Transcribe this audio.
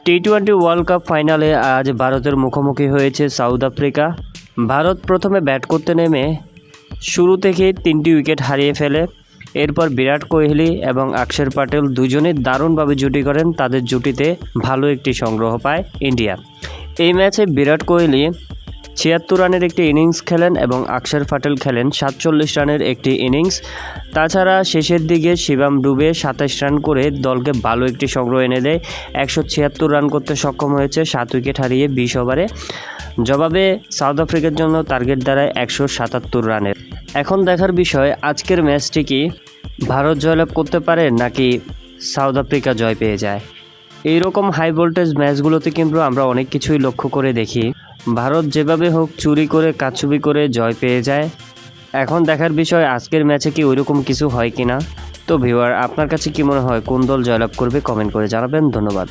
টি-20 world cup ফাইনালে আজ ভারতের মুখোমুখি হয়েছে সাউথ আফ্রিকা। ভারত প্রথমে ব্যাট করতে নেমে শুরু থেকেই 3টি উইকেট হারিয়ে ফেলে। এরপর বিরাট কোহলি এবং অক্ষর প্যাটেল দুজনেই দারুণভাবে জুটি করেন। তাদের জুটিতে ভালো একটি সংগ্রহ পায় ইন্ডিয়া। এই ম্যাচে বিরাট কোহলি 76 রানের একটি ইনিংস খেলেন এবং অক্ষর প্যাটেল খেলেন 47 রানের একটি ইনিংস। তাছাড়া শেষের দিকে শিবম ডুবে 27 রান করে দলকে ভালো একটি সংগ্রহ এনে দেয়। 176 রান করতে সক্ষম হয়েছে 7 উইকেট হারিয়ে 20 ওভারে। জবাবে সাউথ আফ্রিকার জন্য টার্গেট দাঁড়ায় 177 রানের। এখন দেখার বিষয় আজকের ম্যাচটি কি ভারত জয়লাভ করতে পারে নাকি সাউথ আফ্রিকা জয় পেয়ে যায়। এইরকম হাই ভোল্টেজ ম্যাচগুলোতে কিন্তু আমরা অনেক কিছুই লক্ষ্য করে দেখি ভারত যেভাবে হোক চুরি করে কারচুপি করে জয় পেয়ে যায়। এখন দেখার বিষয় আজকের ম্যাচে কি ওইরকম কিছু হয় কিনা। তো ভিউয়ার, আপনার কাছে কি মনে হয় কোন দল জয়লাভ করবে কমেন্ট করে জানাবেন। ধন্যবাদ।